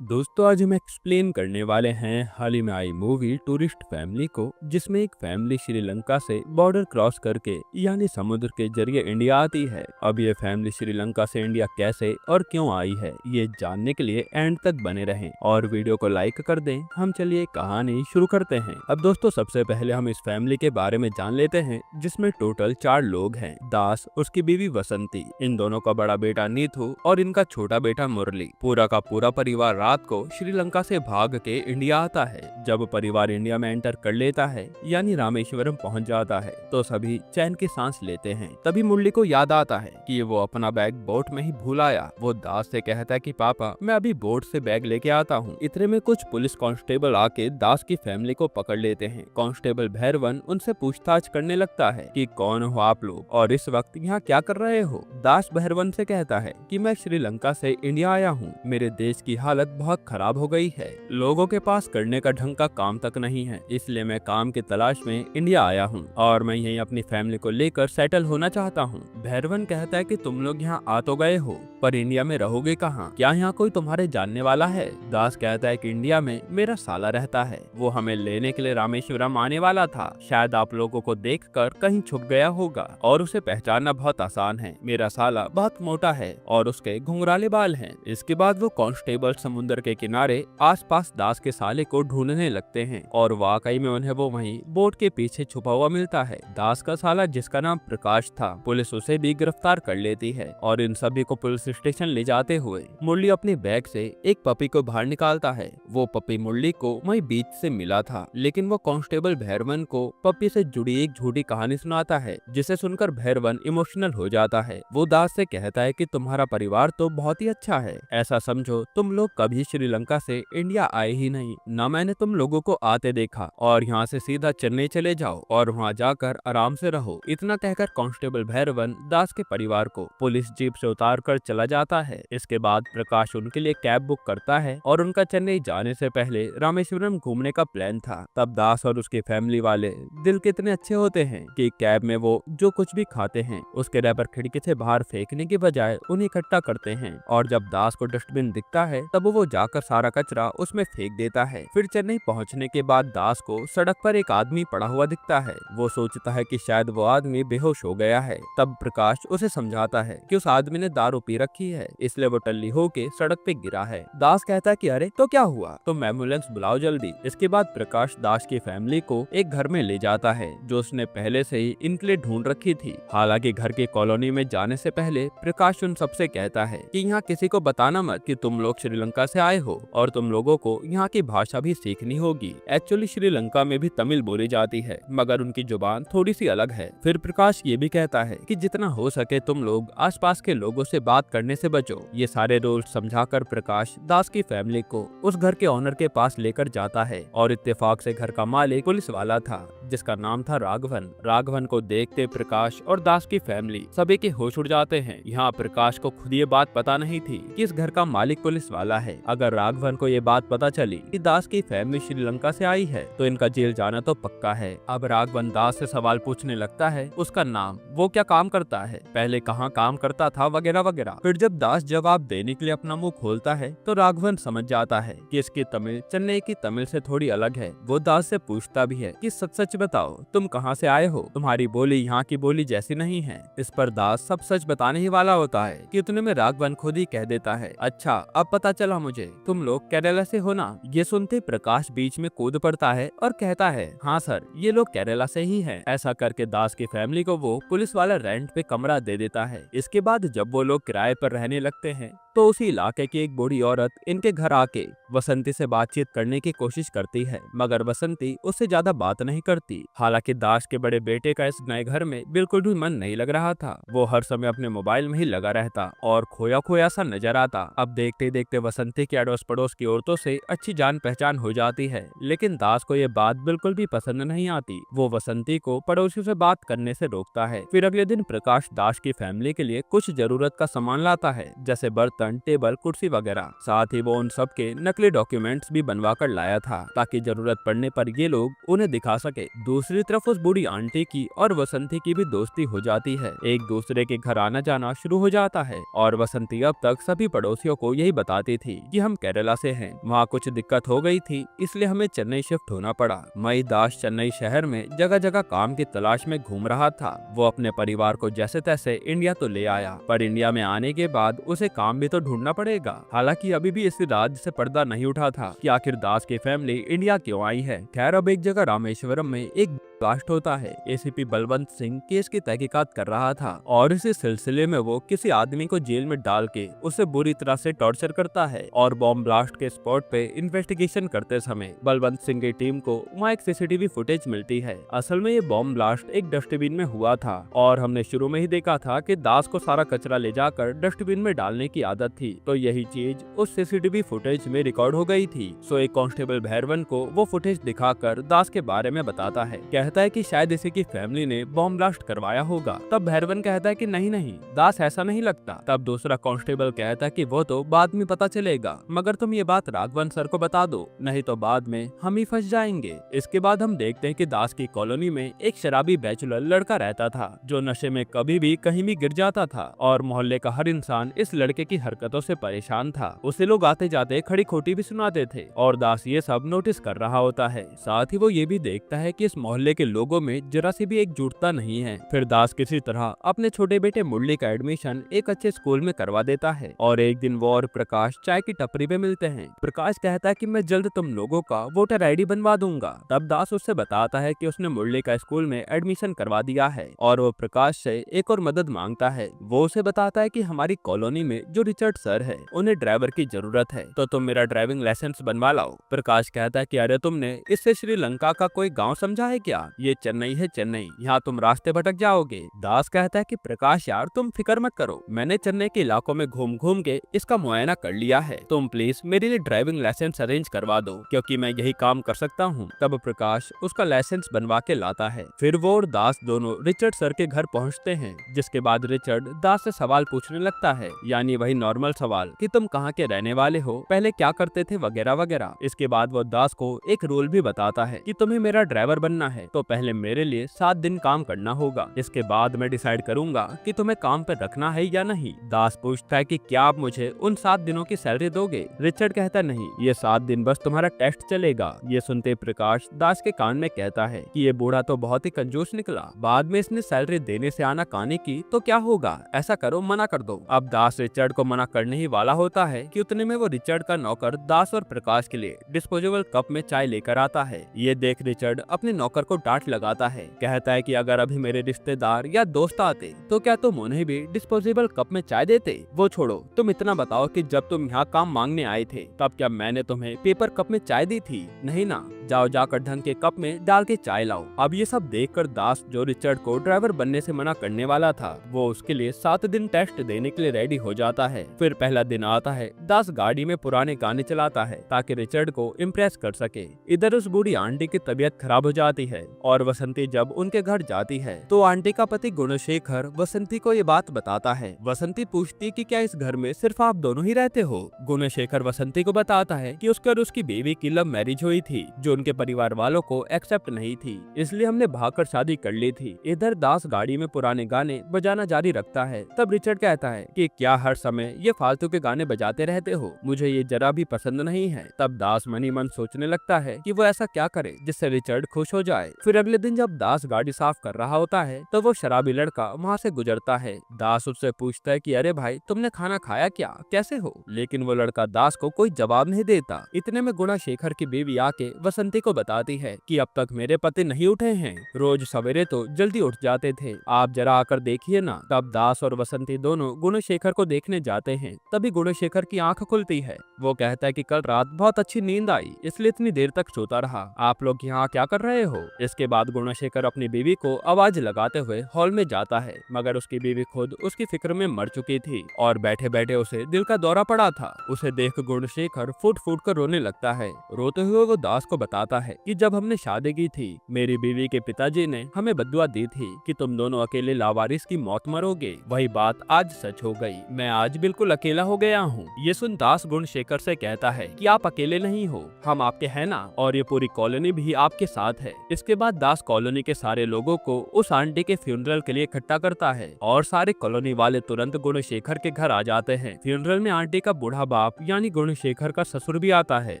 दोस्तों आज हम एक्सप्लेन करने वाले हैं हाल ही में आई मूवी टूरिस्ट फैमिली को, जिसमें एक फैमिली श्रीलंका से बॉर्डर क्रॉस करके यानी समुद्र के जरिए इंडिया आती है। अब ये फैमिली श्रीलंका से इंडिया कैसे और क्यों आई है, ये जानने के लिए एंड तक बने रहें और वीडियो को लाइक कर दें। हम चलिए कहानी शुरू करते हैं। अब दोस्तों सबसे पहले हम इस फैमिली के बारे में जान लेते हैं, जिसमें टोटल 4 लोग हैं। दास, उसकी बीवी वसंती, इन दोनों का बड़ा बेटा नीथू और इनका छोटा बेटा मुरली। पूरा का पूरा परिवार रात को श्रीलंका से भाग के इंडिया आता है। जब परिवार इंडिया में एंटर कर लेता है यानी रामेश्वरम पहुंच जाता है तो सभी चैन की सांस लेते हैं। तभी मुरली को याद आता है कि वो अपना बैग बोट में ही भूल आया। वो दास से कहता है कि पापा मैं अभी बोट से बैग लेके आता हूँ। इतने में कुछ पुलिस कांस्टेबल आके दास की फैमिली को पकड़ लेते हैं। कांस्टेबल भैरवन उनसे पूछताछ करने लगता है कि कौन हो आप लोग और इस वक्त यहाँ क्या कर रहे हो। दास भैरवन से कहता है कि मैं श्रीलंका से इंडिया आया हूँ। मेरे देश की हालत बहुत खराब हो गई है। लोगों के पास करने का ढंग का काम तक नहीं है, इसलिए मैं काम की तलाश में इंडिया आया हूँ और मैं यहीं अपनी फैमिली को लेकर सेटल होना चाहता हूँ। भैरवन कहता है कि तुम लोग यहाँ आ तो गए हो, पर इंडिया में रहोगे कहाँ? क्या यहाँ कोई तुम्हारे जानने वाला है? दास कहता है कि इंडिया में मेरा साला रहता है, वो हमें लेने के लिए रामेश्वरम आने वाला था। शायद आप लोगों को देखकर कहीं छुप गया होगा और उसे पहचानना बहुत आसान है। मेरा साला बहुत मोटा है और उसके घुंघराले बाल हैं। इसके बाद वो कांस्टेबल समुद्र के किनारे आसपास दास के साले को ढूंढने लगते हैं और वाकई में उन्हें वो वहीं बोट के पीछे छुपा हुआ मिलता है। दास का साला, जिसका नाम प्रकाश था, पुलिस उसे भी गिरफ्तार कर लेती है और इन सभी को पुलिस स्टेशन ले जाते हुए मुरली अपने बैग से एक पपी को बाहर निकालता है। वो पपी मुरली को वहीं बीच से मिला था, लेकिन वो कांस्टेबल भैरवन को पपी से जुड़ी एक झूठी कहानी सुनाता है, जिसे सुनकर भैरवन इमोशनल हो जाता है। वो दास से कहता है कि तुम्हारा परिवार तो बहुत ही अच्छा है, ऐसा समझो तुम लोग कभी श्रीलंका से इंडिया आए ही नहीं, न मैंने तुम लोगों को आते देखा, और यहाँ से सीधा चेन्नई चले जाओ और वहाँ जाकर आराम से रहो। इतना कहकर कांस्टेबल भैरवन दास के परिवार को पुलिस जीप से उतार कर चला जाता है। इसके बाद प्रकाश उनके लिए कैब बुक करता है और उनका चेन्नई जाने से पहले रामेश्वरम घूमने का प्लान था। तब दास और उसकी फैमिली वाले दिल के इतने अच्छे होते हैं कि कैब में वो जो कुछ भी खाते हैं उसके रैपर खिड़की से बाहर फेंकने के बजाय उन्हें इकट्ठा करते हैं, और जब दास को डस्टबिन दिखता है तब वो जाकर सारा कचरा उसमें फेंक देता है। फिर चेन्नई पहुंचने के बाद दास को सड़क पर एक आदमी पड़ा हुआ दिखता है। वो सोचता है कि शायद वो आदमी बेहोश हो गया है। तब प्रकाश उसे समझाता है कि उस आदमी ने दारू पी रखी है, इसलिए वो टल्ली होके सड़क पे गिरा है। दास कहता है कि अरे तो क्या हुआ, तुम एम्बुलेंस बुलाओ जल्दी। इसके बाद प्रकाश दास की फैमिली को एक घर में ले जाता है जो उसने पहले से ही इनके लिए ढूंढ रखी थी। हालांकि घर की कॉलोनी में जाने से पहले प्रकाश उन सबसे कहता है कि यहाँ किसी को बताना मत कि तुम लोग श्रीलंका से आए हो और तुम लोगों को यहाँ की भाषा भी सीखनी होगी। एक्चुअली श्रीलंका में भी तमिल बोली जाती है, मगर उनकी जुबान थोड़ी सी अलग है। फिर प्रकाश ये भी कहता है कि जितना हो सके तुम लोग आसपास के लोगों से बात करने से बचो। ये सारे रूल्स समझाकर प्रकाश दास की फैमिली को उस घर के ओनर के पास लेकर जाता है और इत्तेफाक से घर का मालिक पुलिस वाला था, जिसका नाम था राघवन। राघवन को देखते प्रकाश और दास की फैमिली सभी के होश उड़ जाते हैं। यहाँ प्रकाश को खुद ये बात पता नहीं थी कि इस घर का मालिक पुलिस वाला है। अगर राघवन को ये बात पता चली कि दास की फैमिली श्रीलंका से आई है तो इनका जेल जाना तो पक्का है। अब राघवन दास से सवाल पूछने लगता है, उसका नाम, वो क्या काम करता है, पहले कहाँ काम करता था, वगैरह वगैरह। फिर जब दास जवाब देने के लिए अपना मुंह खोलता है तो राघवन समझ जाता है कि इसकी तमिल चेन्नई की तमिल से थोड़ी अलग है। वो दास से पूछता भी है कि सच सच बताओ तुम कहाँ से आए हो, तुम्हारी बोली यहाँ की बोली जैसी नहीं है। इस पर दास सब सच बताने ही वाला होता है कि इतने में राघवन खुद ही कह देता है, अच्छा अब पता चला मुझे, तुम लोग केरला से हो ना। ये सुनते प्रकाश बीच में कूद पड़ता है और कहता है, हाँ सर, ये लोग केरला से ही हैं। ऐसा करके दास की फैमिली को वो पुलिस वाला रेंट पे कमरा दे देता है। इसके बाद जब वो लोग किराए पर रहने लगते हैं तो उसी इलाके की एक बूढ़ी औरत इनके घर आके वसंती से बातचीत करने की कोशिश करती है, मगर वसंती उससे ज्यादा बात नहीं करती। हालांकि दास के बड़े बेटे का इस नए घर में बिल्कुल भी मन नहीं लग रहा था। वो हर समय अपने मोबाइल में ही लगा रहता और खोया खोया सा नजर आता। अब देखते देखते वसंती की अड़ोस पड़ोस की औरतों से अच्छी जान पहचान हो जाती है, लेकिन दास को ये बात बिल्कुल भी पसंद नहीं आती। वो वसंती को पड़ोसियों से बात करने से रोकता है। फिर अगले दिन प्रकाश दास की फैमिली के लिए कुछ जरूरत का सामान लाता है, जैसे बर्तन, टेबल, कुर्सी वगैरह। साथ ही वो उन सब के नकली डॉक्यूमेंट्स भी बनवा कर लाया था ताकि जरूरत पड़ने पर ये लोग उन्हें दिखा सके दूसरी तरफ उस बूढ़ी आंटी की और वसंती की भी दोस्ती हो जाती है। एक दूसरे के घर आना जाना शुरू हो जाता है और वसंती अब तक सभी पड़ोसियों को यही बताती थी कि हम केरला से हैं। वहाँ कुछ दिक्कत हो गई थी, इसलिए हमें चेन्नई शिफ्ट होना पड़ा। मई दास चेन्नई शहर में जगह जगह काम की तलाश में घूम रहा था। वो अपने परिवार को जैसे तैसे इंडिया तो ले आया, पर इंडिया में आने के बाद उसे काम भी तो ढूंढना पड़ेगा। हालांकि अभी भी इस राज से पर्दा नहीं उठा था कि आखिर दास की फैमिली इंडिया क्यों आई है। खैर, अब एक जगह रामेश्वरम में एक ब्लास्ट होता है। एसीपी बलवंत सिंह केस की तहकीकात कर रहा था और इसी सिलसिले में वो किसी आदमी को जेल में डाल के उसे बुरी तरह से टॉर्चर करता है और बॉम्ब ब्लास्ट के स्पॉट पे इन्वेस्टिगेशन करते समय बलवंत सिंह की टीम को वहाँ एक सीसीटीवी फुटेज मिलती है। असल में ये बॉम्ब ब्लास्ट एक डस्टबिन में हुआ था और हमने शुरू में ही देखा था कि दास को सारा कचरा ले जाकर डस्टबिन में डालने की आदत थी, तो यही चीज उस सीसीटीवी फुटेज में रिकॉर्ड हो गई थी। सो एक कांस्टेबल भैरवन को वो फुटेज दिखाकर दास के बारे में बताता है। कहता है कि शायद इसी की फैमिली ने बॉम्ब ब्लास्ट करवाया होगा। तब भैरवन कहता है कि नहीं नहीं, दास ऐसा नहीं लगता। तब दूसरा कांस्टेबल कहता है कि वो तो बाद में पता चलेगा, मगर तुम ये बात राघवन सर को बता दो, नहीं तो बाद में हम ही फंस जाएंगे। इसके बाद हम देखते हैं कि दास की कॉलोनी में एक शराबी बैचलर लड़का रहता था जो नशे में कभी भी कहीं भी गिर जाता था और मोहल्ले का हर इंसान इस लड़के की हरकतों से परेशान था। उसे लोग आते जाते खड़ी खोटी भी सुनाते थे और दास ये सब नोटिस कर रहा होता है। साथ ही वो ये भी देखता है कि इस मोहल्ले के लोगों में जरा सी भी एकजुटता नहीं है। फिर दास किसी तरह अपने छोटे बेटे मुरली का एडमिशन एक अच्छे स्कूल में करवा देता है और एक दिन वो और प्रकाश चाय की टपरी पे मिलते हैं। प्रकाश कहता है कि मैं जल्द तुम लोगों का वोटर आईडी बनवा दूंगा। तब दास उससे बताता है कि उसने मुरली का स्कूल में एडमिशन करवा दिया है और वो प्रकाश से एक और मदद मांगता है। वो उसे बताता है कि हमारी कॉलोनी में जो रिचर्ड सर है उन्हें ड्राइवर की जरूरत है, तो तुम मेरा ड्राइविंग लाइसेंस बनवा लाओ। प्रकाश कहता है कि अरे तुमने इससे श्रीलंका का कोई गाँव समझा है क्या? ये चेन्नई है चेन्नई, यहाँ तुम रास्ते भटक जाओगे। दास कहता है कि प्रकाश यार तुम फिक्र मत करो, मैंने चेन्नई के इलाकों में घूम घूम के इसका मुआयना कर लिया है, तुम प्लीज मेरे लिए ड्राइविंग लाइसेंस अरेंज करवा दो क्योंकि मैं यही काम कर सकता हूँ। तब प्रकाश उसका लाइसेंस बनवा के लाता है। फिर वो और दास दोनों रिचर्ड सर के घर पहुँचते हैं, जिसके बाद रिचर्ड दास से सवाल पूछने लगता है, यानी वही नॉर्मल सवाल कि तुम कहाँ के रहने वाले हो, पहले क्या करते थे, वगैरह वगैरह। इसके बाद वो दास को एक रूल भी बताता है कि तुम्हें मेरा ड्राइवर बनना है तो पहले मेरे लिए 7 दिन काम करना होगा, इसके बाद मैं डिसाइड करूंगा कि तुम्हें काम पे रखना है या नहीं। दास पूछता है कि क्या आप मुझे उन 7 दिनों की सैलरी दोगे? रिचर्ड कहता नहीं, ये 7 दिन बस तुम्हारा टेस्ट चलेगा। ये सुनते प्रकाश दास के कान में कहता है कि ये बूढ़ा तो बहुत ही कंजूस निकला, बाद में इसने सैलरी देने से आना काने की तो क्या होगा, ऐसा करो मना कर दो। अब दास रिचर्ड को मना करने ही वाला होता है कि उतने में वो रिचर्ड का नौकर दास और प्रकाश के लिए डिस्पोजेबल कप में चाय लेकर आता है। ये देख रिचर्ड अपने नौकर को डांट लगाता है, कहता है कि अगर अभी मेरे रिश्तेदार या दोस्त आते तो क्या तुम उन्हें भी डिस्पोजेबल कप में चाय देते? वो छोड़ो, तुम इतना बताओ कि जब तुम यहाँ काम मांगने आए थे तब क्या मैंने तुम्हें पेपर कप में चाय दी थी? नहीं ना, जाओ जाकर ढंग के कप में डाल के चाय लाओ। अब ये सब देखकर दास, जो रिचर्ड को ड्राइवर बनने से मना करने वाला था, वो उसके लिए 7 दिन टेस्ट देने के लिए रेडी हो जाता है। फिर पहला दिन आता है, दास गाड़ी में पुराने गाने चलाता है ताकि रिचर्ड को इम्प्रेस कर सके। इधर उस बूढ़ी आंटी की तबीयत खराब हो जाती है और वसंती जब उनके घर जाती है तो आंटी का पति गुणशेखर वसंती को ये बात बताता है। वसंती पूछती कि क्या इस घर में सिर्फ आप दोनों ही रहते हो? गुणशेखर वसंती को बताता है कि उसके और उसकी बेबी की लव मैरिज हुई थी जो उनके परिवार वालों को एक्सेप्ट नहीं थी, इसलिए हमने भागकर शादी कर ली थी। इधर दास गाड़ी में पुराने गाने बजाना जारी रखता है। तब रिचर्ड कहता है कि क्या हर समय ये फालतू के गाने बजाते रहते हो, मुझे ये जरा भी पसंद नहीं है। तब दास मनी मन सोचने लगता है कि वो ऐसा क्या करे जिससे रिचर्ड खुश हो जाए। फिर अगले दिन जब दास गाड़ी साफ कर रहा होता है तो वो शराबी लड़का वहाँ से गुजरता है। दास उससे पूछता है कि अरे भाई तुमने खाना खाया क्या, कैसे हो? लेकिन वो लड़का दास को कोई जवाब नहीं देता। इतने में गुणशेखर की बीवी आके वसंती को बताती है कि अब तक मेरे पति नहीं उठे हैं, रोज सवेरे तो जल्दी उठ जाते थे, आप जरा आकर देखिए ना। तब दास और वसंती दोनों गुणशेखर को देखने जाते हैं। तभी गुणशेखर की आंख खुलती है। वो कहता है कि कल रात बहुत अच्छी नींद आई इसलिए इतनी देर तक सोता रहा, आप लोग यहाँ क्या कर रहे हो? इसके बाद गुणशेखर अपनी बीवी को आवाज लगाते हुए हॉल में जाता है, मगर उसकी बीवी खुद उसकी फिक्र में मर चुकी थी और बैठे बैठे उसे दिल का दौरा पड़ा था। उसे देख गुणशेखर फूट फूट कर रोने लगता है। रोते हुए वो दास को बताता है कि जब हमने शादी की थी मेरी बीवी के पिताजी ने हमें बद्दुआ दी थी कि तुम दोनों अकेले लावारिस की मौत मरोगे। वही बात आज सच हो गई, मैं आज बिल्कुल अकेला हो गया हूँ। ये सुन दास गुणशेखर से कहता है कि आप अकेले नहीं हो, हम आपके हैं ना, और ये पूरी कॉलोनी भी आपके साथ है। इसके बाद दास कॉलोनी के सारे लोगों को उस आंटी के फ्यूनरल के लिए इकट्ठा करता है और सारे कॉलोनी वाले तुरंत गुणशेखर के घर आ जाते हैं। फ्यूनरल में आंटी का बूढ़ा बाप यानी गुणशेखर का ससुर भी आता है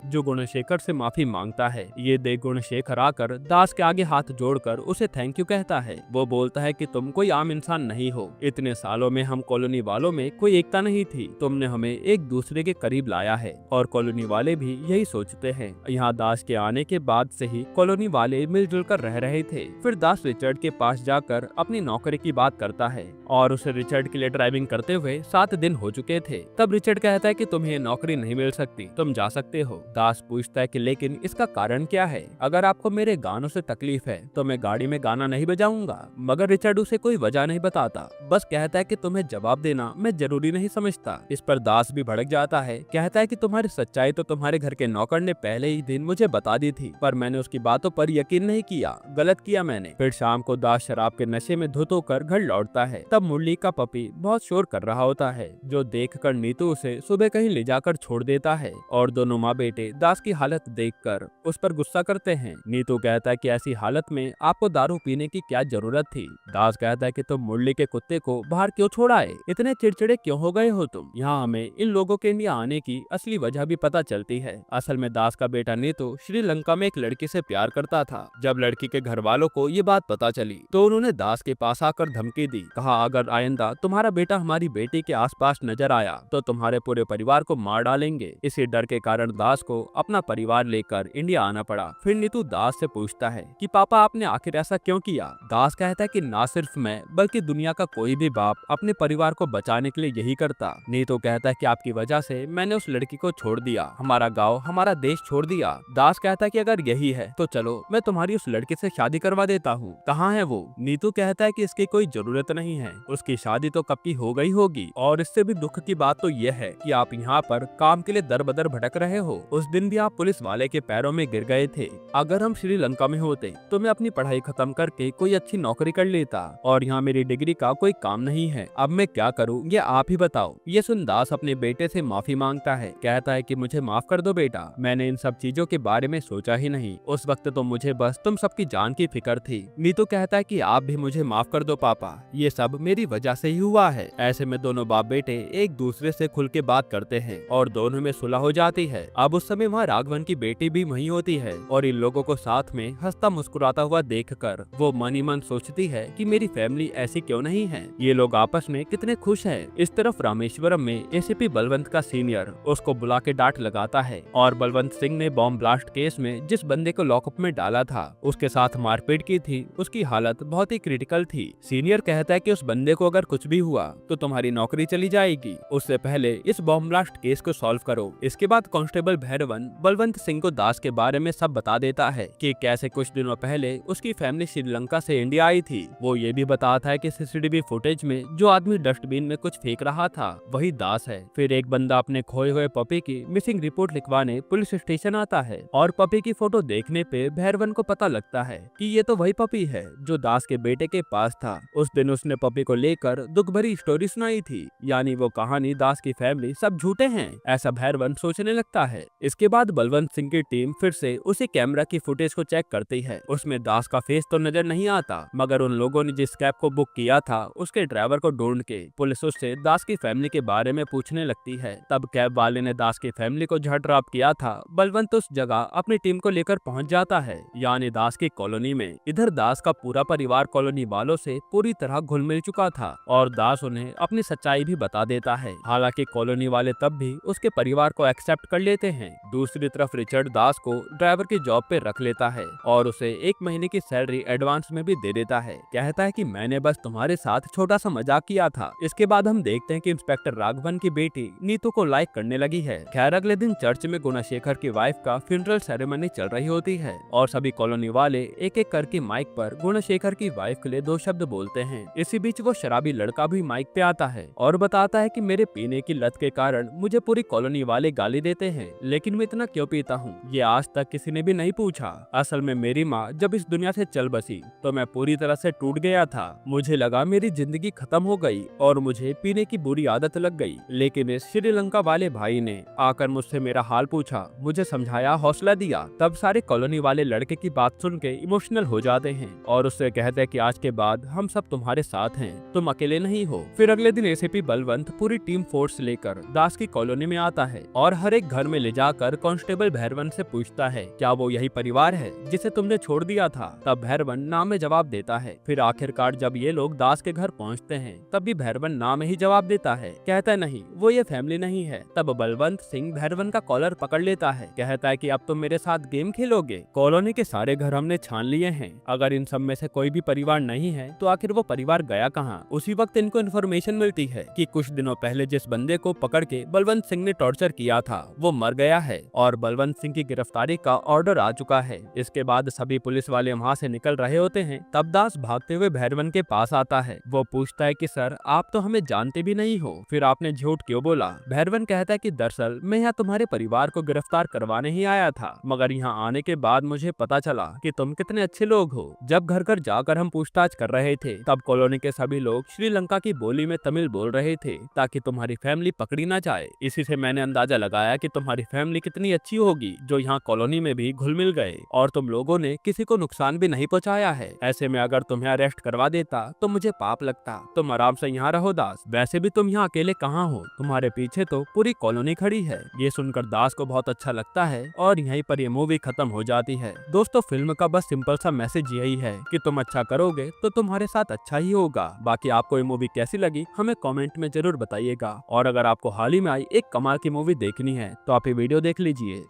जो गुणशेखर से माफी मांगता है। ये देख गुणशेखर आकर दास के आगे हाथ जोड़कर उसे थैंक यू कहता है। वो बोलता है कि तुम कोई आम इंसान नहीं हो, इतने सालों में हम कॉलोनी वालों में कोई एकता नहीं थी, तुमने हमें एक दूसरे के करीब लाया है। और कॉलोनी वाले भी यही सोचते हैं। यहाँ दास के आने के बाद से ही कॉलोनी वाले मिलजुल कर रह रहे थे। फिर दास रिचर्ड के पास जाकर अपनी नौकरी की बात करता है और उसे रिचर्ड के लिए ड्राइविंग करते हुए 7 दिन हो चुके थे। तब रिचर्ड कहता है कि तुम्हें नौकरी नहीं मिल सकती, तुम जा सकते हो। दास पूछता है कि लेकिन इसका कारण क्या है? अगर आपको मेरे गानों से तकलीफ है तो मैं गाड़ी में गाना नहीं बजाऊंगा। मगर रिचर्ड उसे कोई वजह नहीं बताता, बस कहता है कि तुम्हें जवाब देना मैं जरूरी नहीं समझता। इस पर दास भी भड़क जाता है, कहता है कि तुम्हारी सच्चाई तो तुम्हारे घर के नौकर ने पहले ही दिन मुझे बता दी थी, पर मैंने उसकी बातों पर यकीन नहीं किया, गलत किया मैंने। फिर शाम को दास शराब के नशे में धुत होकर घर लौटता है। तब मुरली का पपी बहुत शोर कर रहा होता है, जो देखकर नीतू उसे सुबह कहीं ले जाकर छोड़ देता है और दोनों माँ बेटे दास की हालत देखकर उस पर गुस्सा करते हैं। नीतू कहता है कि ऐसी हालत में आपको दारू पीने की क्या जरूरत थी। दास कहता है कि तुम मुरली के कुत्ते को बाहर क्यों छोड़ाए, इतने चिड़चिड़े क्यों हो गए हो तुम। यहाँ हमें इन लोगों के इंडिया आने की असली वजह भी पता चलती है। असल में दास का बेटा नीतू श्रीलंका में एक लड़की से प्यार करता था। जब लड़की के घर वालों को ये बात पता चली तो उन्होंने दास के पास आकर धमकी दी, कहा अगर आइंदा तुम्हारा बेटा हमारी बेटी के आसपास नजर आया तो तुम्हारे पूरे परिवार को मार डालेंगे। इसी डर के कारण दास को अपना परिवार लेकर इंडिया आना पड़ा। फिर नीतू दास से पूछता है कि पापा आपने आखिर ऐसा क्यों किया। दास कहता है कि ना सिर्फ मैं बल्कि दुनिया का कोई भी बाप अपने परिवार को बचाने के लिए यही करता। नीतू कहता है कि आपकी वजह से मैंने उस लड़की को छोड़ दिया, हमारा गाँव हमारा देश छोड़ दिया। दास कहता है कि अगर यही है तो चलो मैं तुम्हारी उस लड़की से शादी करवा देता हूँ, कहाँ है वो। नीतू कहता है कि इसकी कोई जरूरत नहीं है, उसकी शादी तो कब की हो गई होगी। और इससे भी दुख की बात तो यह है कि आप यहाँ पर काम के लिए दर बदर भटक रहे हो। उस दिन भी आप पुलिस वाले के पैरों में गिर गए थे। अगर हम श्रीलंका में होते तो मैं अपनी पढ़ाई खत्म करके कोई अच्छी नौकरी कर लेता, और यहाँ मेरी डिग्री का कोई काम नहीं है। अब मैं क्या करूँ ये आप ही बताओ। ये सुन दास अपने बेटे से माफी मांगता है, कहता है कि मुझे माफ कर दो बेटा, मैंने इन सब चीजों के बारे में सोचा ही नहीं। उस वक्त तो मुझे बस तुम सबकी जान की फिक्र थी। नीतू कहता है कि आप भी मुझे माफ कर दो पापा, ये सब मेरी वजह से ही हुआ है। ऐसे में दोनों बाप बेटे एक दूसरे से खुल के बात करते हैं और दोनों में सुलह हो जाती है। अब उस समय वहाँ राघवन की बेटी भी वहीं होती है और इन लोगों को साथ में हंसता मुस्कुराता हुआ देखकर वो मन ही मन सोचती है कि मेरी फैमिली ऐसी क्यों नहीं है, ये लोग आपस में कितने खुश हैं। इस तरफ रामेश्वरम में एसीपी बलवंत का सीनियर उसको बुला के डांट लगाता है और बलवंत सिंह ने बॉम्ब ब्लास्ट केस में जिस बंदे को लॉकअप में डाला था उसके साथ मारपीट की थी, उसकी हालत बहुत ही क्रिटिकल थी। सीनियर कहता है कि उस बंदे को अगर कुछ भी हुआ तो तुम्हारी नौकरी चली जाएगी, उससे पहले इस बॉम्ब ब्लास्ट केस को सॉल्व करो। इसके बाद कांस्टेबल भैरवन बलवंत सिंह को दास के बारे में सब बता देता है कि कैसे कुछ दिनों पहले उसकी फैमिली श्रीलंका से इंडिया आई थी। वो ये भी बताता है कि सीसीटीवी फुटेज में जो आदमी डस्टबिन में कुछ फेंक रहा था वही दास है। फिर एक बंदा अपने खोए हुए पपी की मिसिंग रिपोर्ट लिखवाने पुलिस स्टेशन आता है और पपी की फोटो देखने पे भैरवन को पता लगता है कि ये तो वही पपी है जो दास के बेटे के पास था। उस दिन उसने पपी को लेकर दुख भरी स्टोरी सुनाई थी, यानी वो कहानी दास की फैमिली सब झूठे हैं, ऐसा भैरवन सोचने लगता है। इसके बाद बलवंत सिंह की टीम फिर से उसी कैमरा की फुटेज को चेक करती है। उसमें दास का फेस तो नजर नहीं आता, मगर उन लोगों ने जिस कैब को बुक किया था उसके ड्राइवर को ढूंढ के पुलिस उससे दास की फैमिली के बारे में पूछने लगती है। तब कैब वाले ने दास की फैमिली को जहाँ ड्रॉप किया था बलवंत उस जगह अपनी टीम को लेकर पहुंच जाता है, यानी दास की कॉलोनी में। इधर दास का पूरा परिवार कॉलोनी वालों से पूरी तरह घुल मिल चुका था और दास उन्हें अपनी सच्चाई भी बता देता है। हालांकि कॉलोनी वाले तब भी उसके परिवार को एक्सेप्ट कर लेते हैं। दूसरी तरफ रिचर्ड दास को ड्राइवर की जॉब पे रख लेता है और उसे 1 महीने की सैलरी एडवांस में भी दे देता है। कहता है कि मैंने बस तुम्हारे साथ छोटा सा मजाक किया था। इसके बाद हम देखते हैं कि इंस्पेक्टर राघवन की बेटी नीतू को लाइक करने लगी है। खैर अगले दिन चर्च में गुणशेखर की वाइफ का फ्यूनरल सेरेमनी चल रही होती है और सभी कॉलोनी वाले एक एक करके माइक पर गुणशेखर की वाइफ के लिए 2 शब्द बोलते हैं। इसी बीच वो शराबी लड़का भी माइक पे आता है और बताता है कि मेरे पीने की लत के कारण मुझे पूरी कॉलोनी वाले गाली देते हैं, लेकिन मैं इतना क्यों पीता हूँ ये आज तक तक किसी ने भी नहीं पूछा। असल में मेरी माँ जब इस दुनिया से चल बसी तो मैं पूरी तरह से टूट गया था। मुझे लगा मेरी जिंदगी खत्म हो गई और मुझे पीने की बुरी आदत लग गई। लेकिन इस श्रीलंका वाले भाई ने आकर मुझसे मेरा हाल पूछा, मुझे समझाया, हौसला दिया। तब सारे कॉलोनी वाले लड़के की बात सुन के इमोशनल हो जाते हैं और उससे कहते हैं कि आज के बाद हम सब तुम्हारे साथ हैं, तुम अकेले नहीं हो। फिर अगले दिन एसीपी बलवंत पूरी टीम फोर्स लेकर दास की कॉलोनी में आता है और हर एक घर में ले जाकर कांस्टेबल भैरवन से पूछता है, क्या वो यही परिवार है जिसे तुमने छोड़ दिया था? तब भैरवन ना में जवाब देता है। फिर आखिरकार जब ये लोग दास के घर पहुंचते हैं तब भी भैरवन ना में ही जवाब देता है, कहता नहीं वो ये फैमिली नहीं है। तब बलवंत सिंह भैरवन का कॉलर पकड़ लेता है, कहता है कि अब तुम मेरे साथ गेम खेलोगे? कॉलोनी के सारे घर हमने छान लिए हैं, अगर इन सब में से कोई भी परिवार नहीं है तो आखिर वो परिवार गया कहाँ? उसी वक्त इनको इन्फॉर्मेशन मिलती है कि कुछ दिनों पहले जिस बंदे को पकड़ के बलवंत सिंह ने टॉर्चर किया था वो मर गया है और बलवंत सिंह की गिरफ्तारी का ऑर्डर आ चुका है। इसके बाद सभी पुलिस वाले वहाँ से निकल रहे होते हैं। तब दास भागते हुए भैरवन के पास आता है। वो पूछता है कि सर आप तो हमें जानते भी नहीं हो, फिर आपने झूठ क्यों बोला? भैरवन कहता है कि दरअसल मैं यहाँ तुम्हारे परिवार को गिरफ्तार करवाने ही आया था, मगर यहाँ आने के बाद मुझे पता चला कि तुम कितने अच्छे लोग हो। जब घर घर जाकर हम पूछताछ कर रहे थे तब कॉलोनी के सभी लोग श्रीलंका की बोली में तमिल बोल रहे थे ताकि तुम्हारी फैमिली पकड़ी ना जाए। इसी से मैंने अंदाजा लगाया कि तुम्हारी फैमिली कितनी अच्छी होगी जो यहाँ कॉलोनी में भी घुल मिल गए और तुम लोगों ने किसी को नुकसान भी नहीं पहुँचाया है। ऐसे में अगर तुम्हें अरेस्ट करवा देता तो मुझे पाप लगता। तुम आराम से यहाँ रहो दास, वैसे भी तुम यहाँ अकेले कहाँ हो, तुम्हारे पीछे तो पूरी कॉलोनी खड़ी है। ये सुनकर दास को बहुत अच्छा लगता है और यहीं पर ये मूवी खत्म हो जाती है। दोस्तों फिल्म का बस सिंपल सा मैसेज यही है कि तुम अच्छा करोगे तो तुम्हारे साथ अच्छा ही होगा। बाकी आपको ये मूवी कैसी लगी हमें कमेंट में जरूर बताइएगा और अगर आपको हाल ही में आई एक कमाल की मूवी देखनी है तो आप ये वीडियो देख लीजिए।